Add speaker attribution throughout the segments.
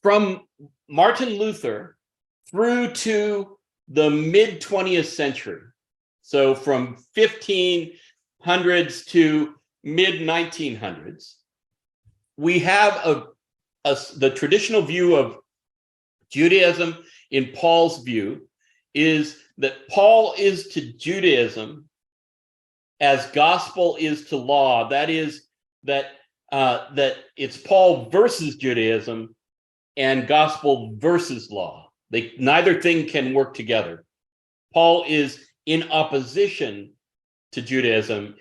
Speaker 1: from Martin Luther through to the mid 20th century. So from 1500s to mid 1900s, we have the traditional view of Judaism in Paul's view is that Paul is to Judaism as gospel is to law. That is that it's Paul versus Judaism and gospel versus law. Neither thing can work together. Paul is in opposition to Judaism,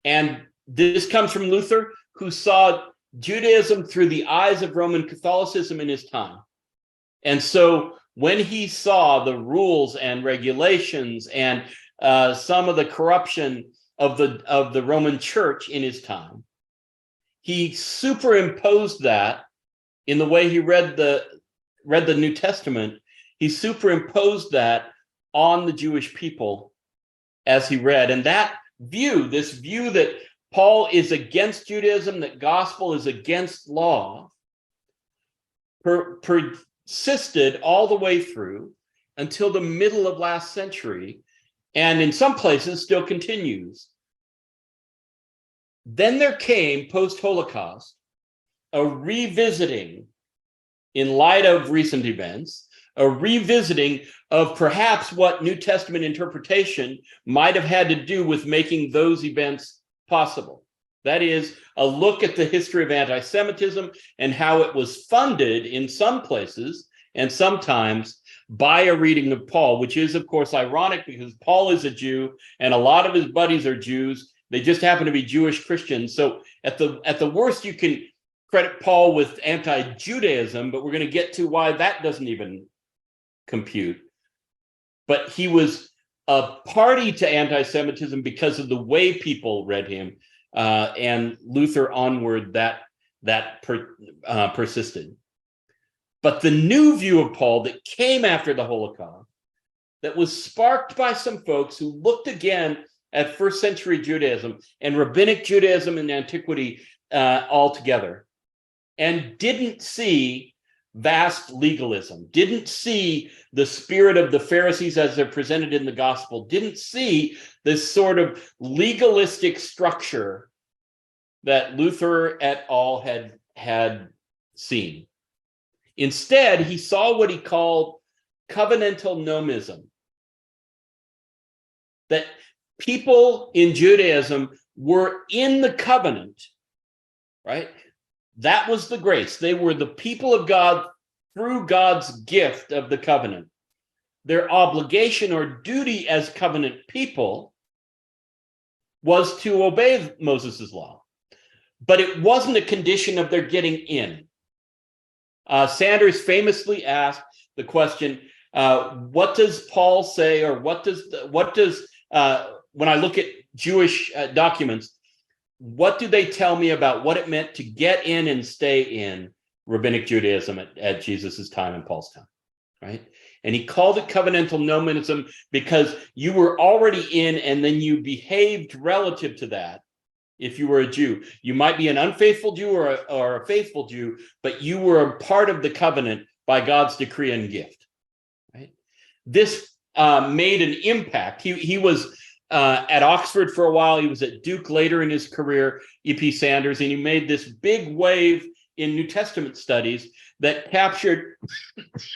Speaker 1: and this comes from Luther, who saw Judaism through the eyes of Roman Catholicism in his time. And so when he saw the rules and regulations and some of the corruption of the Roman Church in his time, he superimposed that in the way he read the New Testament. He superimposed that on the Jewish people as he read. And that view, this view that Paul is against Judaism, that gospel is against law, persisted all the way through until the middle of last century, and in some places still continues. Then there came, post-Holocaust, a revisiting, in light of recent events, a revisiting of perhaps what New Testament interpretation might have had to do with making those events possible. That is, a look at the history of anti-Semitism and how it was funded in some places and sometimes by a reading of Paul, which is, of course, ironic because Paul is a Jew and a lot of his buddies are Jews. They just happen to be Jewish Christians. So at the worst, you can credit Paul with anti-Judaism, but we're going to get to why that doesn't even compute. But he was a party to anti-Semitism because of the way people read him, and Luther onward that persisted. But the new view of Paul that came after the Holocaust, that was sparked by some folks who looked again at first century Judaism and rabbinic Judaism in antiquity altogether, and didn't see vast legalism, didn't see the spirit of the Pharisees as they're presented in the gospel, didn't see this sort of legalistic structure that Luther et al. had seen. Instead, he saw what he called covenantal nomism, that people in Judaism were in the covenant, right? That was the grace. They were the people of God through God's gift of the covenant. Their obligation or duty as covenant people was to obey Moses' law, but it wasn't a condition of their getting in. Sanders famously asked the question, what does Paul say, or what does when I look at Jewish documents, what do they tell me about what it meant to get in and stay in rabbinic Judaism at Jesus's time and Paul's time, right? And he called it covenantal nomism because you were already in, and then you behaved relative to that. If you were a Jew, you might be an unfaithful Jew or a faithful Jew, but you were a part of the covenant by God's decree and gift, right? This made an impact. He was at Oxford for a while. He was at Duke later in his career, E.P. Sanders, and he made this big wave in New Testament studies that captured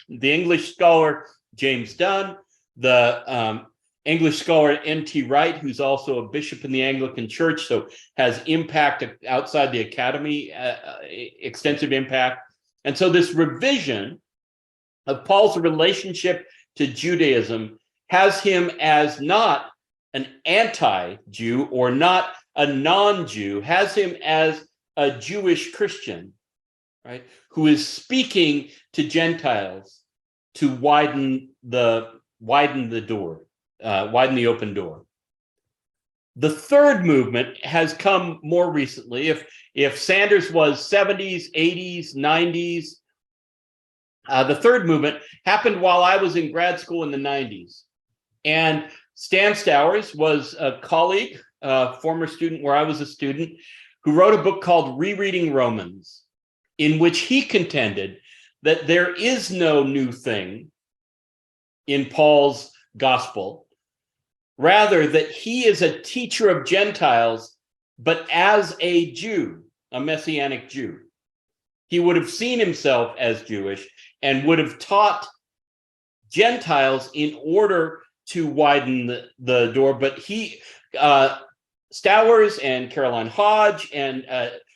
Speaker 1: the English scholar James Dunn, the English scholar N.T. Wright, who's also a bishop in the Anglican Church, so has impact outside the academy, extensive impact. And so this revision of Paul's relationship to Judaism has him as not an anti-Jew or not a non-Jew, has him as a Jewish Christian, right, who is speaking to Gentiles to widen the door, widen the open door. The third movement has come more recently. If Sanders was 70s, 80s, 90s, the third movement happened while I was in grad school in the 90s. And Stan Stowers was a colleague, former student where I was a student, who wrote a book called Rereading Romans, in which he contended that there is no new thing in Paul's gospel, rather that he is a teacher of Gentiles, but as a Jew, a Messianic Jew. He would have seen himself as Jewish and would have taught Gentiles in order to widen the door. But he, Stowers and Caroline Hodge, and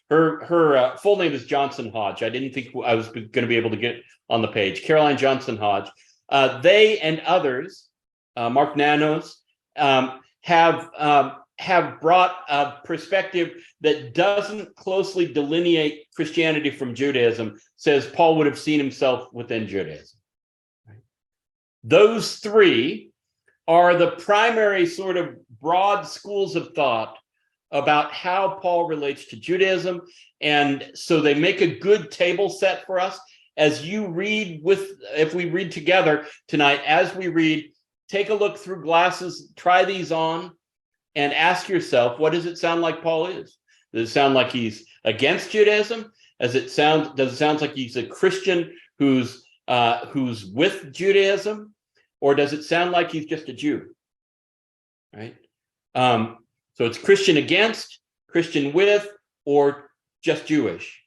Speaker 1: her full name is Johnson Hodge. I didn't think I was going to be able to get on the page. Caroline Johnson Hodge. They and others, Mark Nanos, have brought a perspective that doesn't closely delineate Christianity from Judaism, says Paul would have seen himself within Judaism. Those three are the primary sort of broad schools of thought about how Paul relates to Judaism. And so they make a good table set for us as you read if we read together tonight, as we read, take a look through glasses, try these on, and ask yourself, what does it sound like Paul is? Does it sound like he's against Judaism? Does it sound like he's a Christian who's with Judaism? Or does it sound like he's just a Jew? Right? So it's Christian against, Christian with, or just Jewish.